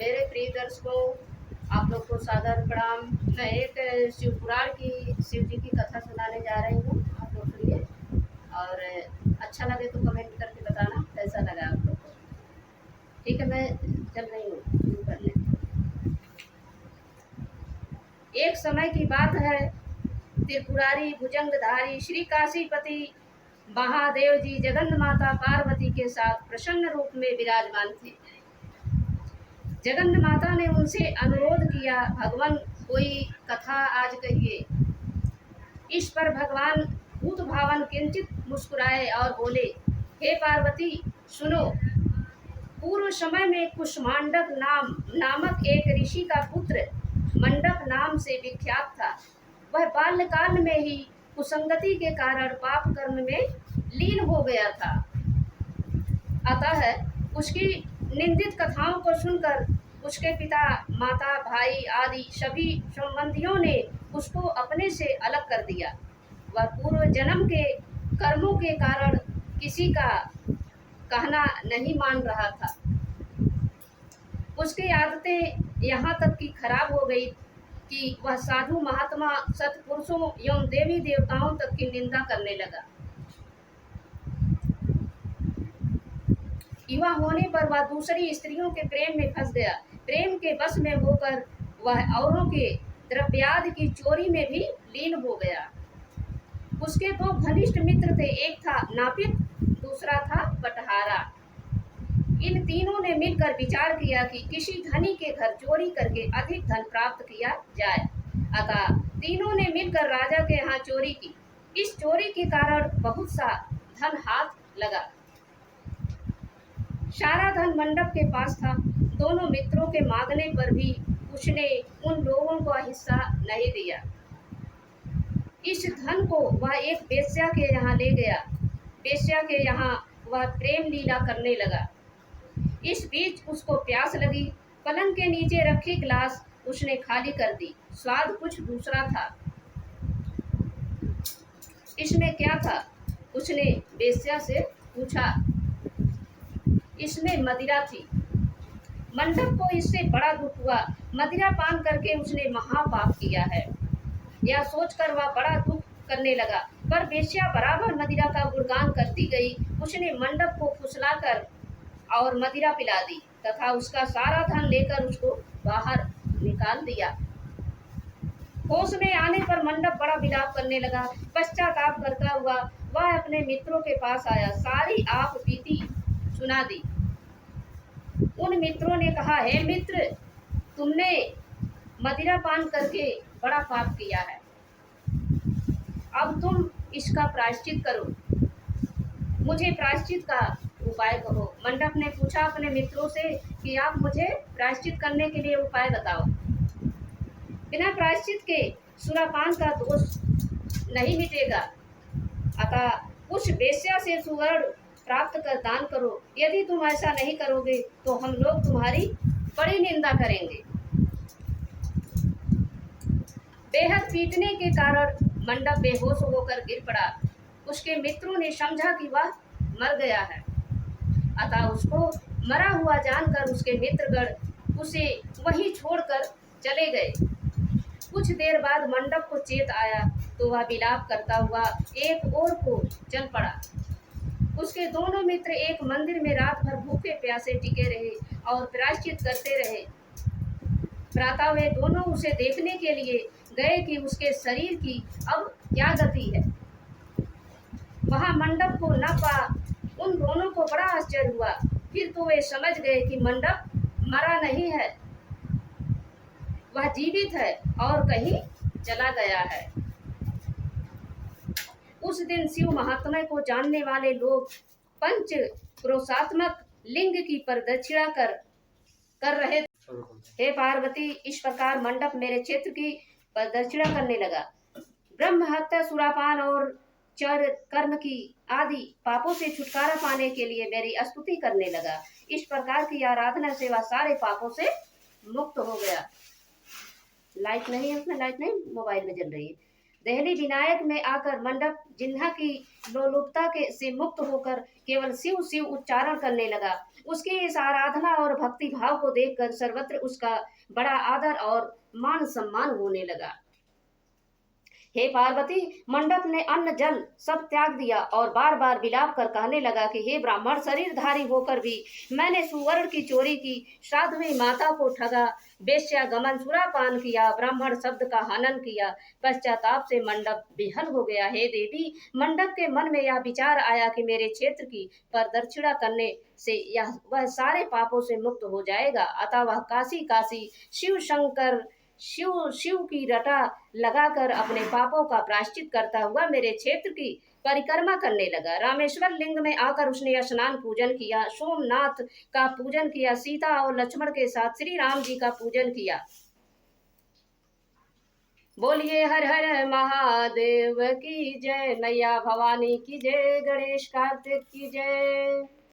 मेरे प्रिय दर्शकों, आप लोग को सादर प्रणाम। मैं एक शिव पुराण की शिव जी की कथा सुनाने जा रही हूँ आप लोग के लिए। और अच्छा लगे तो कमेंट करके बताना कैसा लगा आप लोग को। ठीक है, मैं चल रही हूँ, शुरू कर लें। एक समय की बात है, त्रिपुरारी भुजंगधारी श्री काशीपति महादेव जी जगन्नाथ माता पार्वती के साथ प्रसन्न रूप में विराजमान थे। जगन्नाथ माता ने उनसे अनुरोध किया, भगवान कोई कथा आज कहिए। इस पर भगवान भूत भावन किंचित मुस्कुराए और बोले, हे पार्वती सुनो। पूर्व समय में कुष्मांडक नामक एक ऋषि का पुत्र मंडप नाम से विख्यात था। वह बाल्यकाल में ही कुसंगति के कारण पाप कर्म में लीन हो गया था। अतः उसकी निंदित कथाओं को सुनकर उसके पिता, माता, भाई आदि सभी संबंधियों ने उसको अपने से अलग कर दिया। वह पूर्व जन्म के कर्मों के कारण किसी का कहना नहीं मान रहा था। उसकी आदतें यहाँ तक की खराब हो गई कि वह साधु महात्मा, सत्पुरुषों एवं देवी देवताओं तक की निंदा करने लगा। युवा होने पर वह दूसरी स्त्रियों के प्रेम में फंस गया। प्रेम के वश में होकर वह औरों के द्रव्यादि की चोरी में भी लीन हो गया। उसके दो घनिष्ठ मित्र थे, एक था नापित, दूसरा था बटहारा। इन तीनों ने मिलकर विचार किया कि किसी धनी के घर चोरी करके अधिक धन प्राप्त किया जाए। अतः तीनों ने मिलकर राजा के यहाँ चोरी की। इस चोरी के कारण बहुत सा धन हाथ लगा। सारा धन मंडप के पास था। दोनों मित्रों के मांगने पर भी उसने उन लोगों को हिस्सा नहीं दिया। इस धन को वह एक वेश्या के यहाँ ले गया। वेश्या के यहाँ वह प्रेम लीला करने लगा। इस बीच उसको प्यास लगी। पलंग के नीचे रखी गिलास उसने खाली कर दी। स्वाद कुछ दूसरा था। इसमें क्या था? उसने वेश्या से पूछा। इसमें मदिरा थी। मंडप को इससे बड़ा दुख हुआ। मदिरा पान करके उसने महापाप किया है, यह सोचकर वह बड़ा दुख करने लगा। पर वेश्या बराबर मदिरा का गुणगान करती गई। उसने मंडप को फुसलाकर और मदिरा पिला दी तथा उसका सारा धन लेकर उसको बाहर निकाल दिया। होश में आने पर मंडप बड़ा विलाप करने लगा। पश्चाताप करता हुआ वह अपने मित्रों के पास आया। सारी आप बीती सुना दी। उन मित्रों ने कहा, हे मित्र, तुमने मदिरा पान करके बड़ा पाप किया है। अब तुम इसका प्रायश्चित करो। मुझे प्रायश्चित का उपाय कहो। मंडप ने पूछा अपने मित्रों से कि आप मुझे प्रायश्चित करने के लिए उपाय बताओ। बिना प्रायश्चित के सुरापान का दोष नहीं मिटेगा। अतः उस वेश्या से सुवर्ण प्राप्त कर दान करो। यदि तुम ऐसा नहीं करोगे तो हम लोग तुम्हारी बड़ी निंदा करेंगे। बेहद पीटने के कारण मंडप बेहोश होकर गिर पड़ा। उसके मित्रों ने समझा कि वह मर गया है। अतः उसको मरा हुआ जानकर उसके मित्रगण उसे वहीं छोड़कर चले गए। कुछ देर बाद मंडप को चेत आया तो वह विलाप करता हुआ एक ओर को चल पड़ा। उसके दोनों मित्र एक मंदिर में रात भर भूखे प्यासे टिके रहे और प्रायश्चित करते रहे। प्रातः वे दोनों उसे देखने के लिए गए कि उसके शरीर की अब क्या गति है। वहां मंडप को न पा उन दोनों को बड़ा आश्चर्य हुआ। फिर तो वे समझ गए कि मंडप मरा नहीं है, वह जीवित है और कहीं चला गया है। उस दिन शिव महात्म्य को जानने वाले लोग पंच क्रोशात्मक लिंग की प्रदक्षिणा कर रहे थे। हे पार्वती, इस प्रकार मंडप मेरे क्षेत्र की प्रदक्षिणा करने लगा। ब्रह्म हत्या, सुरापान और चर कर्म की आदि पापों से छुटकारा पाने के लिए मेरी स्तुति करने लगा। इस प्रकार की आराधना से वह सारे पापों से मुक्त हो गया। लाइट नहीं है उसमें, लाइट नहीं, मोबाइल में जल रही है। देहली विनायक में आकर मंडप जिन्हा की लोलुपता के से मुक्त होकर केवल शिव शिव उच्चारण करने लगा। उसकी इस आराधना और भक्ति भाव को देखकर सर्वत्र उसका बड़ा आदर और मान सम्मान होने लगा। हे पार्वती, मंडप ने अन्न जल सब त्याग दिया और बार बार विलाप कर कहने लगा कि हे ब्राह्मण, शरीरधारी होकर भी मैंने सुवर्ण की चोरी की, साध्वी माता को ठगा, वेश्या गमन सुरापान किया, ब्राह्मण शब्द का हनन किया। पश्चाताप से मंडप विहल हो गया। हे देवी, मंडप के मन में यह विचार आया कि मेरे क्षेत्र की प्रदक्षिणा करने से यह वह सारे पापों से मुक्त हो जाएगा। अतः वह काशी काशी शिव शंकर शिव शिव की रटा लगाकर अपने पापों का प्रायश्चित करता हुआ मेरे क्षेत्र की परिक्रमा करने लगा। रामेश्वर लिंग में आकर उसने स्नान पूजन किया, सोमनाथ का पूजन किया, सीता और लक्ष्मण के साथ श्री राम जी का पूजन किया। बोलिए हर हर महादेव की जय, मैया भवानी की जय, गणेश कार्तिक की जय।